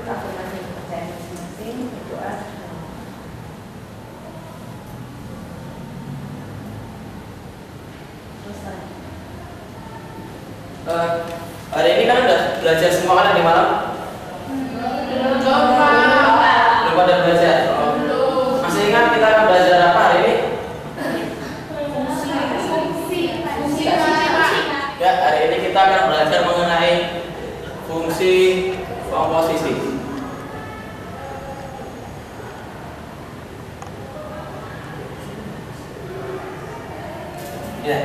masing-masing percaya masing-masing, berdoa. Hari ini kan udah belajar semua kan di malam? Belum, Pak. Belum pada belajar? Masih ingat kita akan belajar apa hari ini? Fungsi, Pak. Ya, hari ini kita akan belajar mengenai fungsi komposisi. Ya,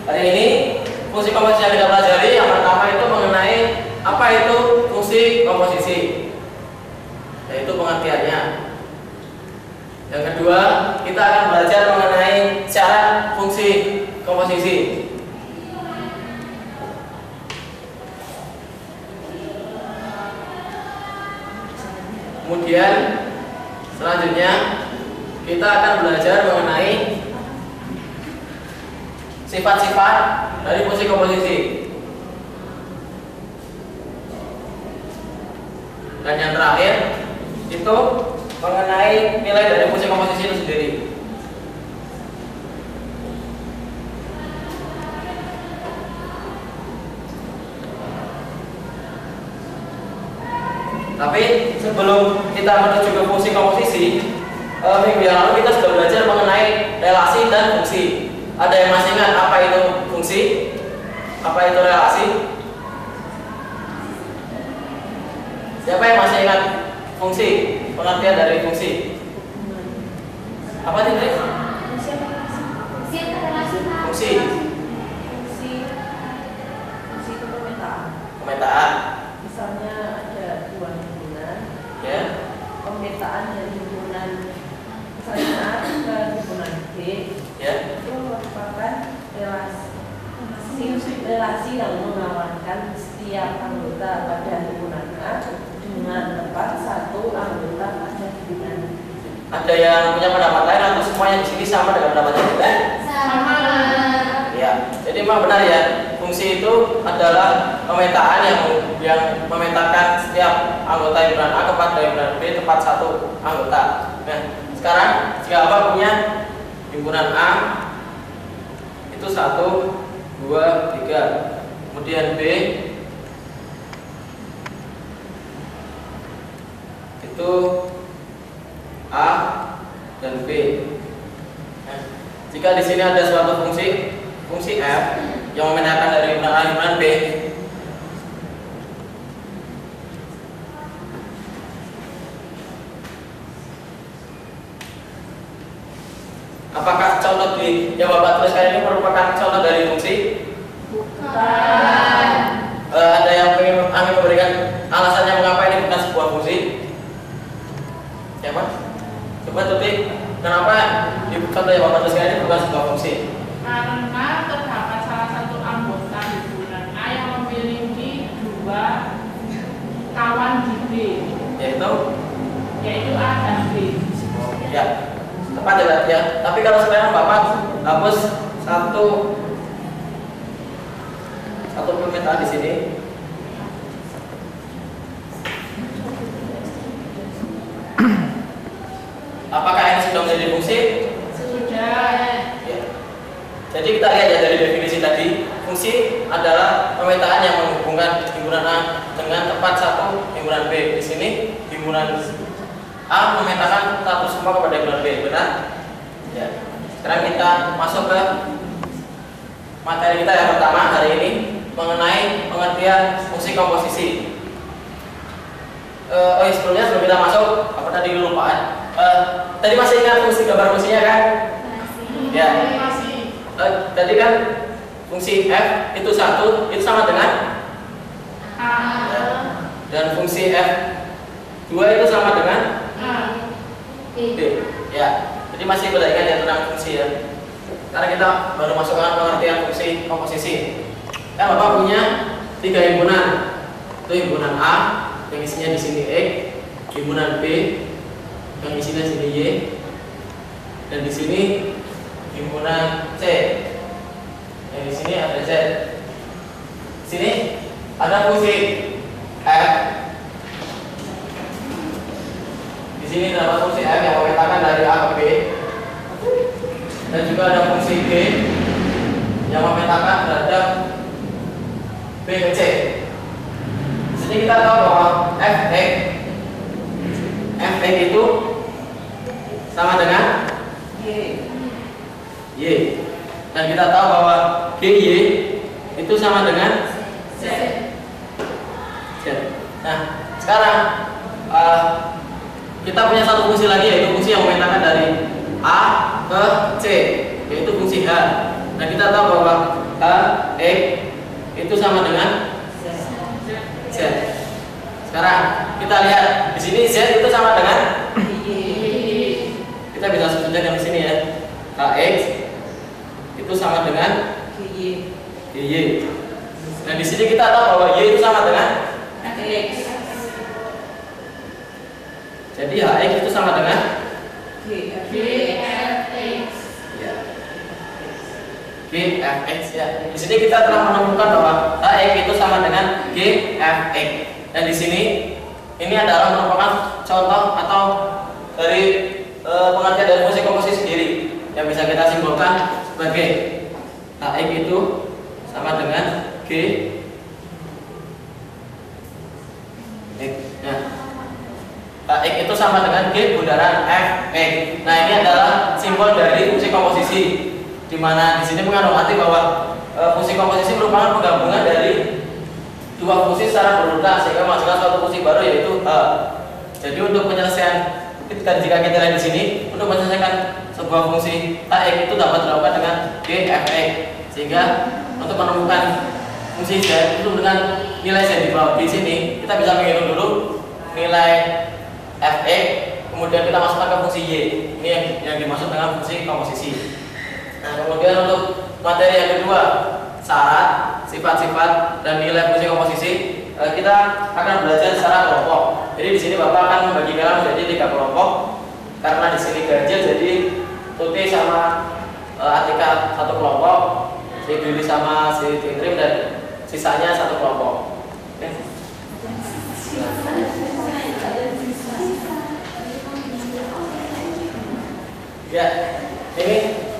hari ini fungsi komposisi yang kita pelajari yang pertama itu mengenai apa itu fungsi komposisi, yaitu pengertiannya. Yang kedua, kita akan belajar mengenai syarat fungsi komposisi. Kemudian selanjutnya kita akan belajar mengenai sifat-sifat dari fungsi komposisi. Dan yang terakhir itu mengenai nilai dari fungsi komposisi itu sendiri. Tapi sebelum kita menuju ke fungsi komposisi, minggu yang lalu kita sudah belajar mengenai relasi dan fungsi. Ada yang masih ingat apa itu fungsi? Apa itu relasi? Siapa yang masih ingat fungsi? Pengertian dari fungsi? Apa tadi? Fungsi. Fungsi itu pemetaan. Pemetaan. Misalnya ada dua himpunan, Ya. pemetaan dari himpunan misalnya A ke himpunan B, Ya. itu merupakan relasi yang menawarkan setiap anggota pada himpunan A dengan tempat satu anggota pada himpunan B. Ada yang punya pendapat lain atau semuanya di sini sama dengan pendapatnya kita? Sama. Ya. Jadi memang benar ya. Fungsi itu adalah pemetaan yang memetakan setiap anggota himpunan A kepada himpunan B tempat satu anggota. Nah, sekarang jika Bapak punya himpunan A itu 1, 2, 3, kemudian B itu A dan B. Nah, jika di sini ada suatu fungsi F yang memetakan dari himpunan A himpunan B, apakah contoh yang Bapak tuliskan ini merupakan contoh dari fungsi? Bukan. Ada yang ingin memberikan alasannya mengapa ini bukan sebuah fungsi? Siapa? Coba tulis kenapa di contoh yang Bapak tuliskan ini bukan sebuah fungsi? Karena terdapat salah satu anggota himpunan A yang memiliki dua kawan di B, yaitu A dan B. Ya, tepat ya. Tapi kalau sekarang Bapak hapus satu permintaan di sini. Apakah ini sudah menjadi fungsi? Sudah. Ya. Jadi kita lihat ya dari definisi tadi, fungsi adalah pemetaan yang menghubungkan himpunan A dengan tempat satu himpunan B. Di sini himpunan A memetakan satu semua kepada himpunan B, benar? Ya. Sekarang kita masuk ke materi kita yang pertama hari ini mengenai pengertian fungsi komposisi. Sebelumnya sebelum kita masuk, apa tadi kelupaan? Tadi masih ingat fungsi gambar fungsinya kan? Ya. Masih. Tadi kan fungsi F itu 1 itu sama dengan A. ya. Dan fungsi F 2 itu sama dengan A. B. Ya. Jadi masih boleh ingat ya tentang fungsi ya. Karena kita baru masukkan pengertian fungsi komposisi. Kan Bapak punya 3 himpunan. Itu himpunan A yang isinya di sini X, himpunan B yang isinya di sini Y, dan di sini himpunan C yang di sini ada Z. Di sini ada fungsi F memetakan terhadap B ke C. Jadi kita tahu bahwa Fx itu sama dengan Y. Dan kita tahu bahwa GY itu sama dengan Z. Nah, sekarang kita punya satu fungsi lagi, yaitu fungsi yang memetakan dari A ke C, yaitu fungsi H. Nah, kita tahu bahwa H itu sama dengan Z. Sekarang kita lihat di sini Z itu sama dengan Y. Kita bisa sebutkan yang di sini ya. Kx itu sama dengan GY. Nah, di sini kita tahu bahwa Y itu sama dengan X. Jadi Hx itu sama dengan GFX. ya. GFX ya. Di sini kita telah menemukan bahwa Hx itu sama dengan GFX. Dan di sini ini adalah merupakan contoh atau dari pengertian dari fungsi komposisi sendiri yang bisa kita simpulkan sebagai Hx itu sama dengan G. Nah, X itu sama dengan G bundaran Fx. Nah, ini adalah simbol dari fungsi komposisi, di mana di sini mengandung arti bahwa fungsi komposisi merupakan penggabungan dari dua fungsi secara berurutan sehingga menghasilkan suatu fungsi baru, yaitu H. Jadi untuk penyelesaian, jika kita lihat di sini, untuk menyelesaikan sebuah fungsi Hx itu dapat dilakukan dengan Gfx, sehingga untuk menemukan fungsi Z itu dengan nilai Z di bawah di sini, kita bisa menghitung dulu nilai Fx, kemudian kita masukkan ke fungsi Y. Ini yang dimaksud dengan fungsi komposisi. Nah, kemudian untuk materi yang kedua, syarat, sifat-sifat, dan nilai fungsi komposisi, kita akan belajar secara kelompok. Jadi di sini Bapak akan membagi kelompok menjadi 3 kelompok. Karena di sini ganjil, jadi Tuti sama Atika satu kelompok, si Billy sama si Tintrim, dan sisanya satu kelompok. Oke. Ya, ini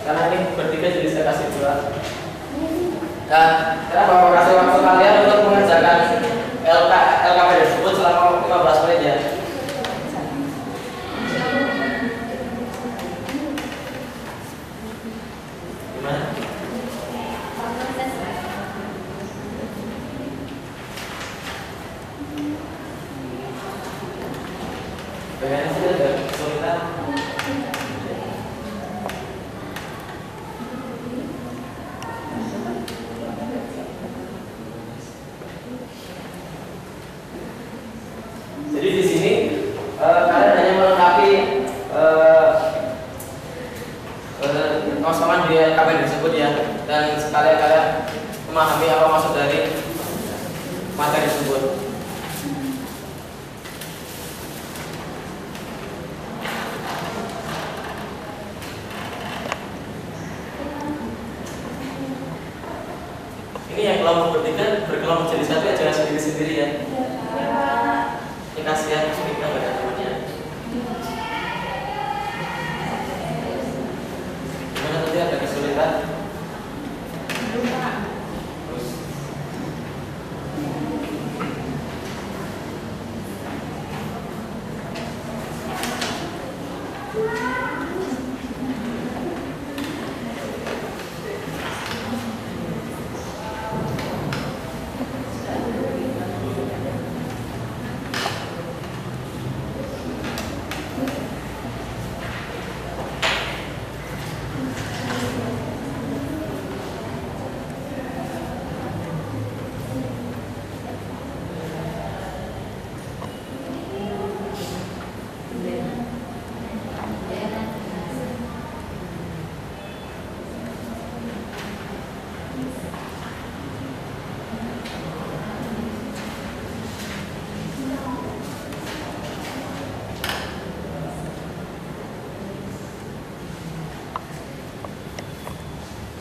karena ini bertiga jadi saya kasih 2. Nah, sekarang Bapak kasih waktu kalian untuk mengerjakan LKP tersebut selama 15 menit ya. Gimana? Bagaimana sih ada kesulitan? Jadi di sini kalian hanya melengkapi kosongan di LKP tersebut ya, dan sekalian kalian memahami apa maksud dari materi tersebut. Ini yang kelompok bertiga berkelompok jadi satu ya, jangan sendiri-sendiri ya. Ini kasihan kita nggak ada temannya. Gimana tadi ada kesulitan? Terus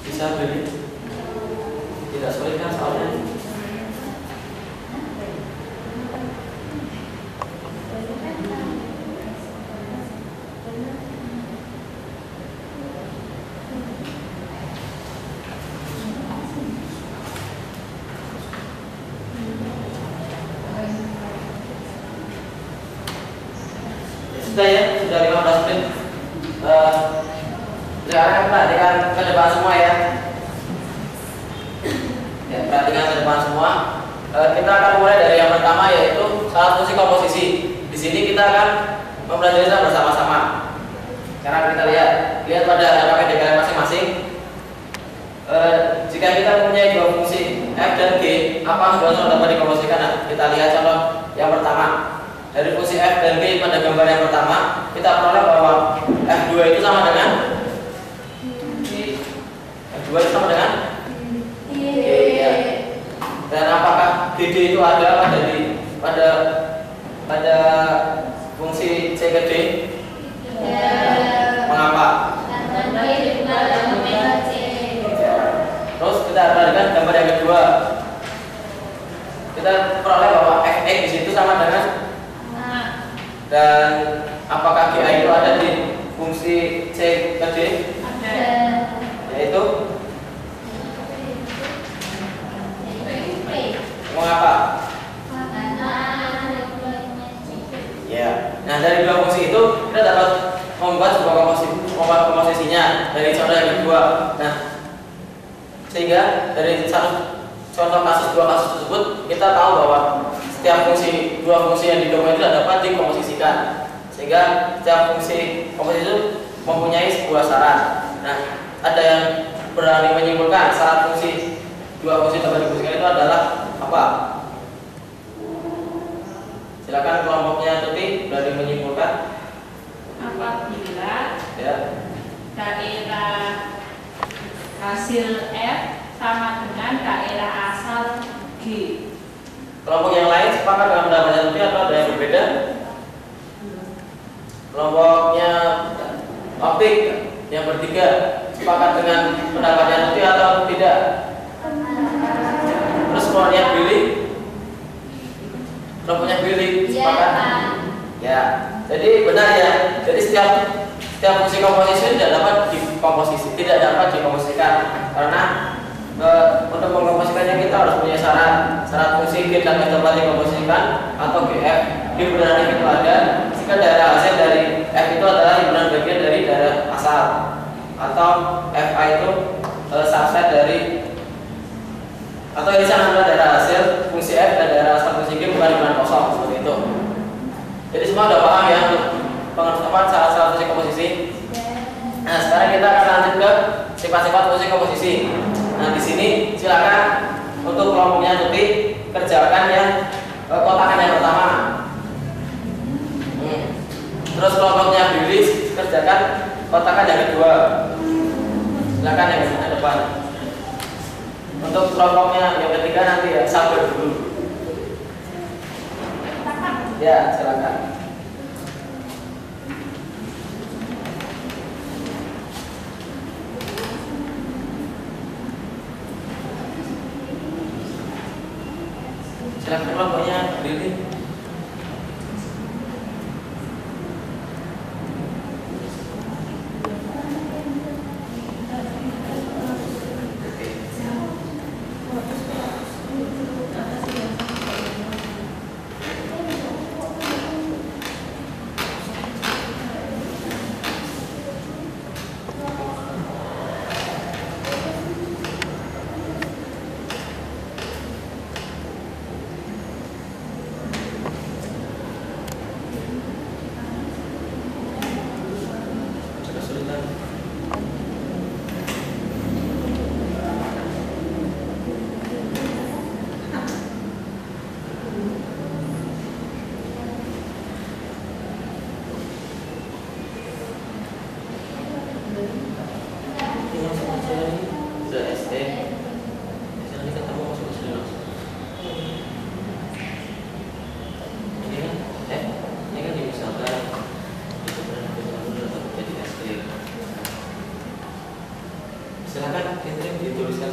bisa beli, tidak sulit kan soalnya. Sudah ya, sudah 15 menit. Sekarang perhatikan ke depan semua ya. Ya, perhatikan ke depan semua. Kita akan mulai dari yang pertama yaitu syarat fungsi komposisi. Di sini kita akan mempelajari bersama-sama. Sekarang kita lihat pada RKPD kalian masing-masing. Jika kita mempunyai dua fungsi f dan g, apa yang dapat dikomposisikan? Nah, kita lihat contoh yang pertama. Dari fungsi f dan g pada gambar yang pertama, kita peroleh bahwa f2 itu sama dengan f2 itu sama dengan g, ya. Dan apakah gd itu ada pada fungsi c ke d? Mengapa? Terus kita perhatikan gambar yang kedua. Kita peroleh bahwa fx di situ sama dengan, dan apakah GA itu ada di fungsi C ke D? Ada. Yaitu mengapa? Ya. Nah, dari dua fungsi itu kita dapat membuat sebuah komposisinya dari contoh yang kedua. Nah, sehingga dari satu contoh kasus, dua kasus tersebut kita tahu bahwa setiap dua fungsi yang didokumen itu dapat dikomposisikan, sehingga setiap fungsi komposisi itu mempunyai sebuah syarat. Nah, ada yang berani menyimpulkan syarat dua fungsi dapat dikomposisikan itu adalah apa? Silakan kelompoknya Tuti berani menyimpulkan. Apabila Ya. daerah hasil F sama dengan daerah asal G. Kelompok yang lain sepakat dengan pendapatnya Tuti atau ada yang berbeda? Kelompoknya Optik yang bertiga sepakat dengan pendapatnya Tuti atau tidak? Terus kelompoknya Billy? Kelompoknya Billy sepakat? Ya. Jadi benar ya. Jadi setiap fungsi komposisi tidak dapat dikomposisikan karena untuk mengkomposisikannya kita harus punya syarat fungsi G dan F dapat dikomposisikan atau GF himpunan F itu ada jika daerah hasil dari F itu adalah himpunan bagian dari daerah asal, atau FA itu subset dari atau irisan antara daerah hasil fungsi F dan daerah asal fungsi G bukan himpunan kosong, seperti itu. Jadi semua sudah paham ya untuk pengertian syarat fungsi komposisi. Nah, sekarang kita akan lanjut ke sifat-sifat fungsi komposisi. Nah, di sini silakan untuk kelompoknya Tuti kerjakan yang kotakan yang pertama. Terus kelompoknya Billy kerjakan kotakan yang kedua. Silakan yang depan. Untuk kelompoknya yang ketiga nanti ya sabar dulu. Ya, silakan. Silakan kelompoknya Billy. Silakan Catherine dituliskan.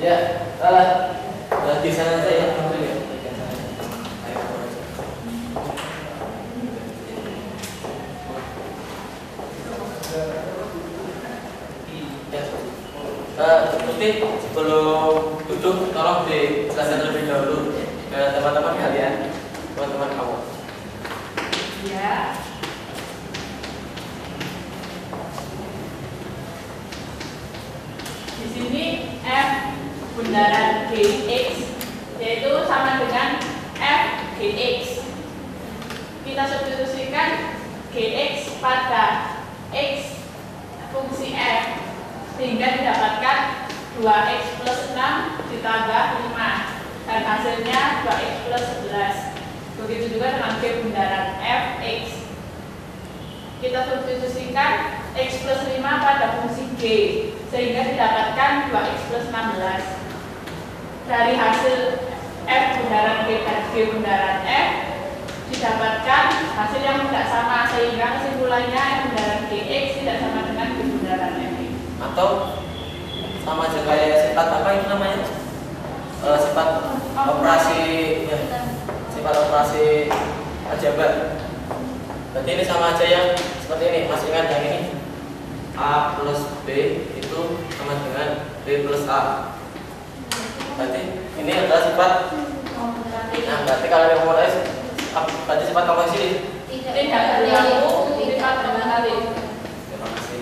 Ya, di sana saya ambil ya. Ya. Mesti sebelum duduk tolong dijelaskan terlebih dahulu ke teman-teman kalian, teman-teman kamu. Ya. Di sini F bundaran Gx yaitu sama dengan F Gx. Kita substitusikan Gx pada X fungsi F sehingga didapatkan 2x plus 6 ditambah 5 dan hasilnya 2x plus 11. Begitu juga dengan G bundaran Fx. Kita substitusikan x plus 5 pada fungsi G sehingga didapatkan 2x plus 16. Dari hasil F bundaran G dan G bundaran F didapatkan hasil yang tidak sama sehingga kesimpulannya F bundaran Gx tidak sama dengan G bundaran Fx. Atau sama aja kayak sifat apa itu namanya? Sifat operasi ya, sifat operasi aljabar. Berarti ini sama aja yang seperti ini. Masih ingat yang ini? A plus B itu sama dengan B plus A. Berarti ini adalah sifat. Nah, berarti kalau yang mulai berarti sifat komposisi Tidak berlaku sifat kembali. Terima kasih.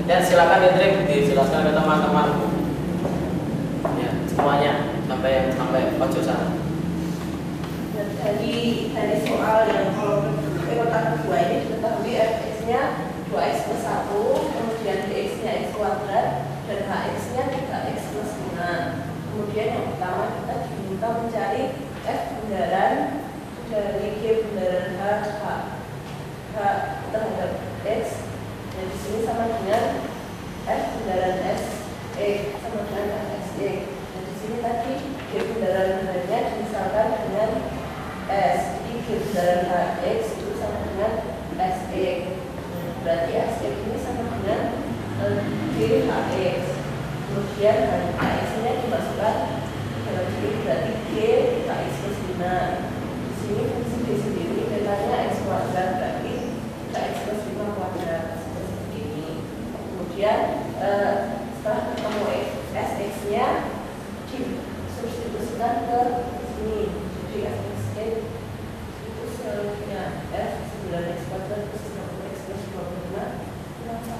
Dan silakan dijelaskan ke teman-teman ya semuanya sampai pojok sana. Dan dari soal yang kalau kotak kedua ini diketahui fx-nya 2x plus 1, kemudian dx-nya x kuadrat dan hx-nya 3x plus 5. Kemudian yang pertama kita diminta mencari f bundaran dari g bundaran h terhadap x. Dan di sini sama dengan f bundaran s sama dengan fx. Dan di sini tadi g bundaran h-nya dimisalkan dengan s. Jadi g bundaran hx itu sama dengan sx. Berarti sx ini sama dengan g/hx. Kemudian hx-nya dimasukkan dalam sini berarti g/x plus 5. Di sini fungsi g sendiri datanya x kuadrat berarti x plus 5 kuadrat. Kemudian setelah ketemu sx-nya disubstitusikan ke sini. Jadi fx itu selanjutnya f 9x kuadrat plus 5x plus 25. Kenapa?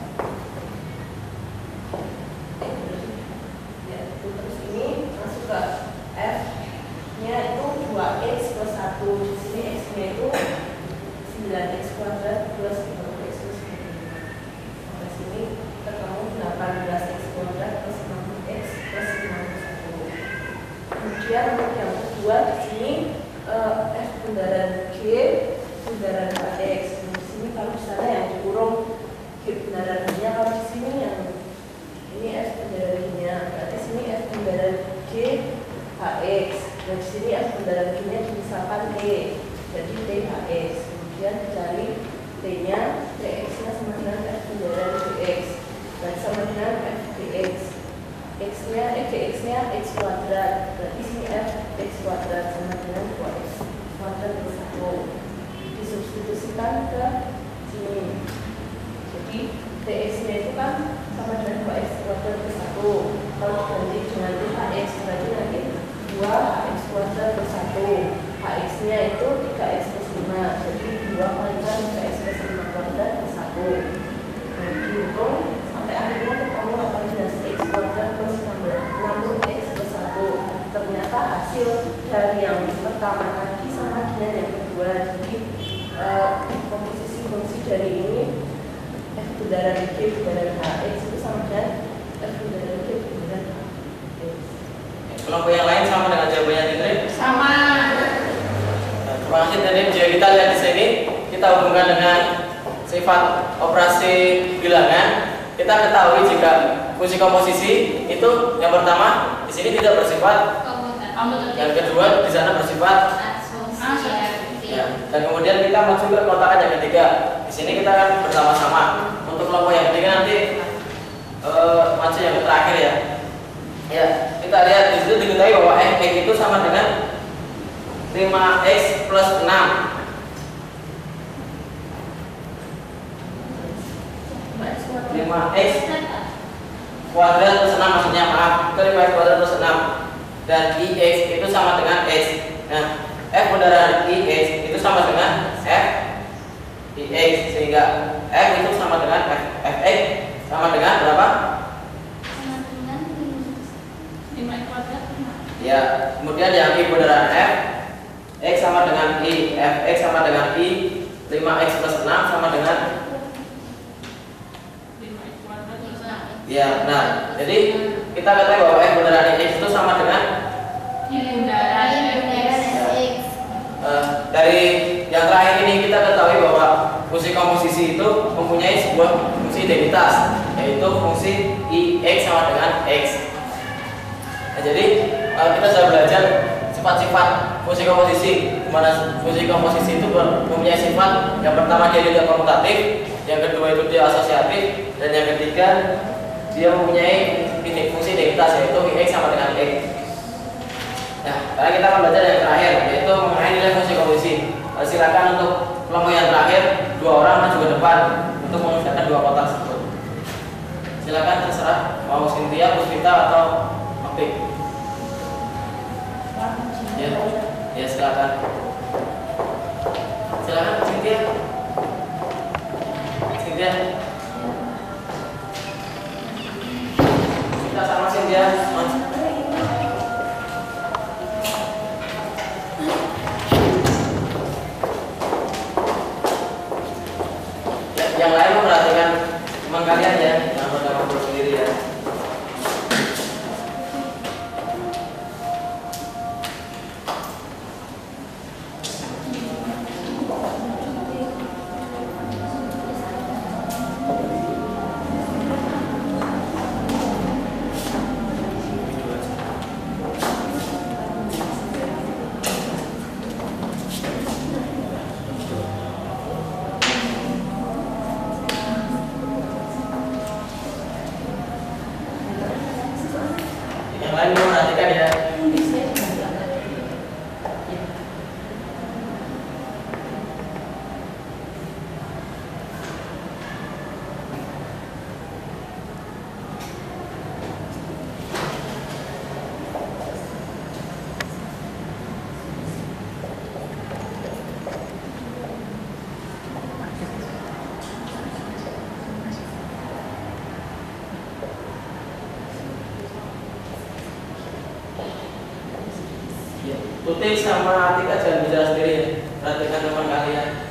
Ya, terus ini masuk ke f-nya itu 2x plus 1. Di sini x-nya itu 9x kuadrat plus 5x plus 25. Sampai sini ketemu 18x kuadrat plus 60x plus 51. Kemudian untuk yang kedua di sini f bundaran g bundaran hx. Di sini kalau di sana yang dikurung g bundaran h-nya, kalau di sini yang ini f bundaran g-nya. Berarti sini f bundaran g hx. Dan di sini f bundaran g-nya dimisalkan t. Jadi t hx. Kemudian dicari t-nya, tx-nya sama dengan f bundaran gx. Dan sama dengan f dx. Gx-nya x kuadrat. Berarti sini f x kuadrat sama dengan 2x kuadrat plus 1. Disubstitusikan ke sini. Jadi dx-nya itu kan sama dengan 2x kuadrat plus 1. Kalau diganti dengan hx berarti nanti 2x kuadrat plus 1. Hx-nya itu 3x plus 5. Jadi 2 kalikan 3x plus 5 kuadrat plus 1. Nah, dihitung sampai akhirnya ketemu 18x kuadrat plus 60x plus 1. Ternyata hasil dari yang pertama tadi sama dengan yang kedua. Jadi komposisi fungsi dari ini f bundaran g bundaran hx itu sama dengan f bundaran g bundaran hx. Kelompok yang lain sama dengan jawabannya Indri? Sama. Terima kasih Indri. Jadi kita lihat di sini, kita hubungkan dengan sifat operasi bilangan. Kita ketahui jika fungsi komposisi itu yang pertama di sini tidak bersifat, yang kedua di sana bersifat, ya. Dan kemudian kita masuk ke kotakan yang ketiga. Di sini kita akan bersama-sama. Untuk kelompok yang ketiga nanti masuk yang terakhir ya. Ya, kita lihat di situ diketahui bahwa fx itu sama dengan 5x plus 6. 5x kuadrat plus 6, maksudnya maaf, itu 5x kuadrat plus 6, dan ix itu sama dengan x. Nah, f bundaran ix itu sama dengan f ix, sehingga f itu sama dengan fx sama dengan berapa? Sama dengan 5x kuadrat. Ya, kemudian yang i bundaran f x sama dengan i, fx sama dengan i, 5x plus 6 sama dengan 5x kuadrat plus 6. ya. Nah, jadi kita katakan bahwa f bundaran x itu sama dengan Bundaran X. dari yang terakhir ini kita ketahui bahwa fungsi komposisi itu mempunyai sebuah fungsi identitas, yaitu fungsi ix sama dengan x. Nah, jadi kita sudah belajar sifat-sifat fungsi komposisi, di mana fungsi komposisi itu mempunyai sifat yang pertama dia tidak komutatif, yang kedua itu dia asosiatif, dan yang ketiga dia mempunyai fungsi identitas, yaitu ix sama dengan x. Nah, sekarang kita akan belajar yang terakhir, yaitu mengenai nilai fungsi komposisi. Silakan untuk kelompok yang terakhir, 2 orang maju ke depan untuk mengerjakan 2 kotak tersebut. Silakan, terserah mau Cynthia, Puspita atau Opik. Ya, silakan. Silakan Cynthia. Cynthia. Kita sama Cynthia. Yang lain memperhatikan teman kalian ya, jangan pada ngobrol sendiri ya. Yang lain memperhatikan ya. Tutik sama Atika jangan bicara sendiri ya. Perhatikan teman kalian.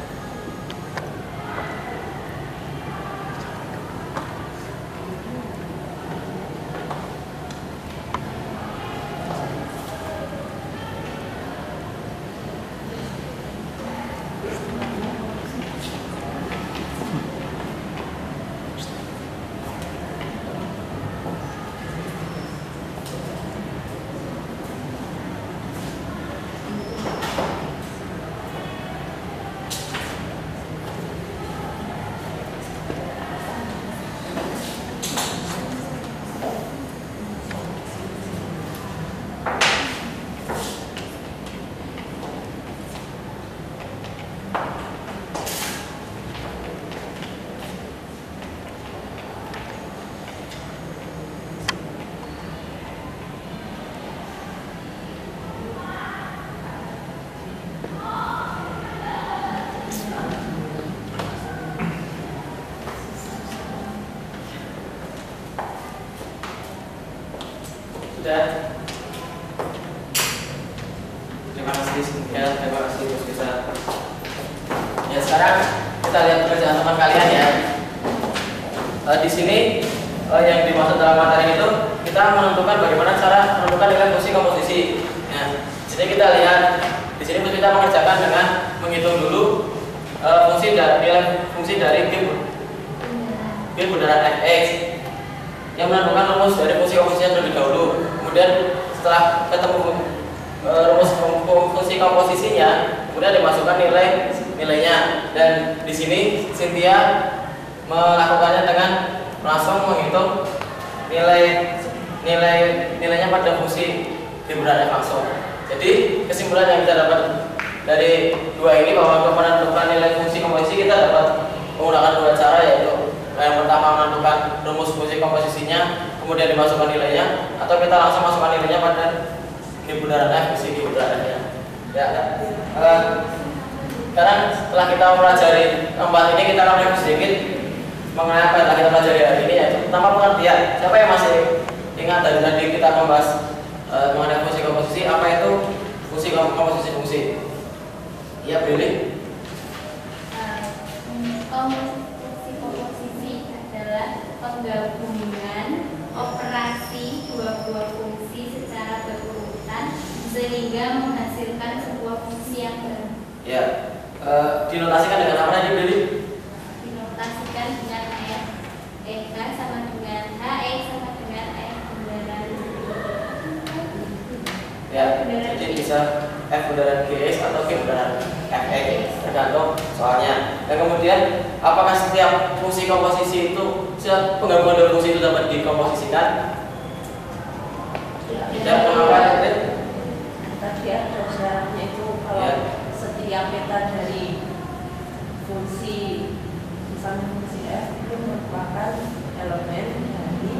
Sudah. Terima kasih ya, terima kasih Puspita. Ya, sekarang kita lihat pekerjaan teman kalian ya. Di sini yang dimaksud dalam materi itu kita menentukan bagaimana cara menentukan nilai fungsi komposisi. Ya, jadi kita lihat di sini kita mengerjakan dengan menghitung dulu nilai fungsi dari b bundaran fx yang menentukan rumus dari fungsi komposisinya terlebih dahulu. Kemudian setelah ketemu rumus fungsi komposisinya, kemudian dimasukkan nilainya. Dan di sini Cynthia melakukannya dengan langsung menghitung nilainya pada fungsi b bundaran f langsung. Jadi kesimpulan yang kita dapat dari dua ini bahwa untuk menentukan nilai fungsi komposisi kita dapat menggunakan 2 cara, yaitu yang pertama menentukan rumus fungsi komposisinya, kemudian dimasukkan nilainya, atau kita langsung masukkan nilainya pada G bundaran F isi G bundaran F-nya. Ya, sekarang setelah kita mempelajari tempat ini, kita akan review sedikit mengenai apa yang telah kita pelajari hari ini, yaitu pertama pengertian. Siapa yang masih ingat dari tadi kita membahas mengenai fungsi komposisi? Apa itu fungsi komposisi? Iya, Billy. Komposisi adalah penggabungan operasi dua fungsi secara berurutan sehingga menghasilkan sebuah fungsi yang baru. Ya, dinotasikan dengan apa tadi, Billy? Dinotasikan dengan F sama dengan HX sama dengan F bundaran. Ya, jadi bisa F bundaran GX atau G bundaran FX, tergantung soalnya. Dan kemudian, apakah setiap fungsi komposisi itu, setiap penggabungan dua fungsi itu dapat dikomposisikan? Tidak, mengapa? Tadi ada syaratnya itu kalau Ya. setiap beta dari fungsi misalnya fungsi F itu merupakan elemen dari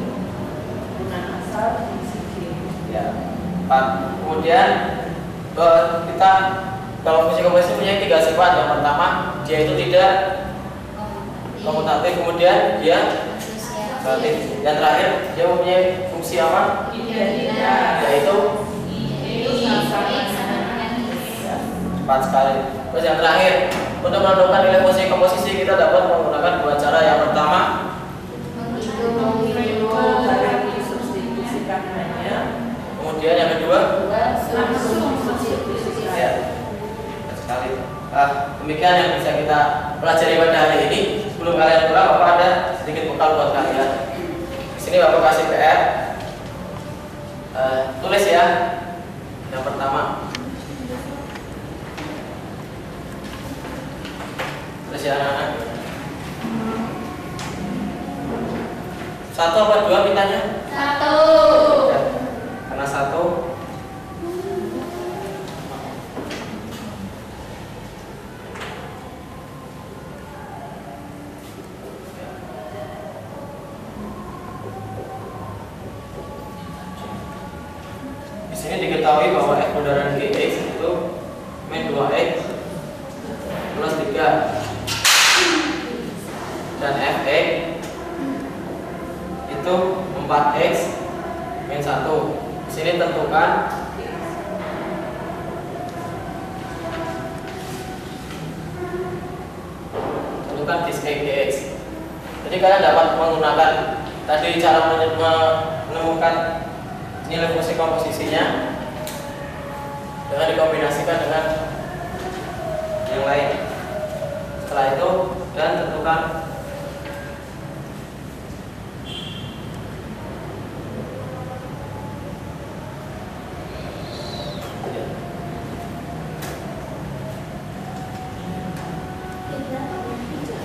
hubungan asal fungsi G. Ya, Pak. Kemudian kita kalau fungsi komposisi punya tiga sifat. Yang pertama, dia itu tidak komutatif, kemudian dia relatif. Yang terakhir, dia mempunyai fungsi apa? Yaitu cepat sekali. Terus yang terakhir, untuk menentukan nilai fungsi komposisi kita dapat menggunakan dua cara. Yang pertama, Barang disubstitusikan hanya. kemudian yang kedua, Langsung disubstitusikan. ya, sekali. Demikian yang bisa kita pelajari pada hari ini. Sebelum kalian pulang, Bapak ada sedikit bekal buat kalian. Di sini Bapak kasih PR. Tulis ya. Yang pertama, tulis ya anak-anak. Satu apa dua mintanya? Satu. Ya, karena satu. Di sini diketahui bahwa F bundaran GX itu min 2X plus 3 dan Fx itu 4X min 1. Di sini tentukan dis GX. Jadi kalian dapat menggunakan tadi cara menemukan nilai fungsi komposisinya dengan dikombinasikan dengan yang lain. Setelah itu dan tentukan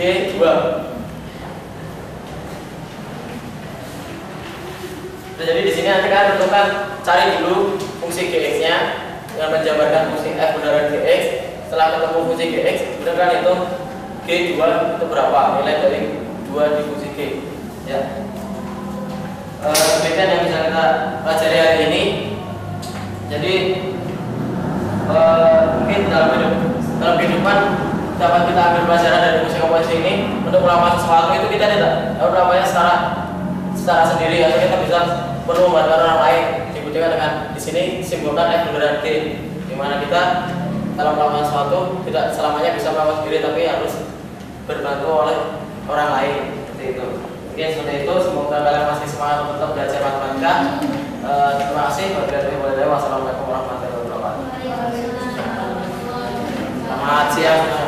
G2. Jadi di sini nanti kalian tentukan, cari dulu fungsi GX-nya dengan menjabarkan fungsi F bundaran GX. Setelah ketemu fungsi GX, kemudian kan itu G2 itu berapa nilai dari 2 di fungsi G. Ya. Demikian yang bisa kita pelajari hari ini. Jadi mungkin dalam kehidupan dapat kita ambil pelajaran dari fungsi komposisi ini. Untuk melakukan sesuatu itu kita tidak harus melakukannya secara sendiri, atau kita bisa perlu membantu orang lain. Dibuktikan dengan di sini simbolkan F bundaran G, di mana kita dalam melakukan sesuatu tidak selamanya bisa melakukan sendiri, tapi harus berbantu oleh orang lain, seperti itu. Mungkin seperti itu. Semoga kalian masih semangat untuk tetap belajar matematika. Terima kasih. Wassalamualaikum warahmatullahi wabarakatuh. Selamat siang.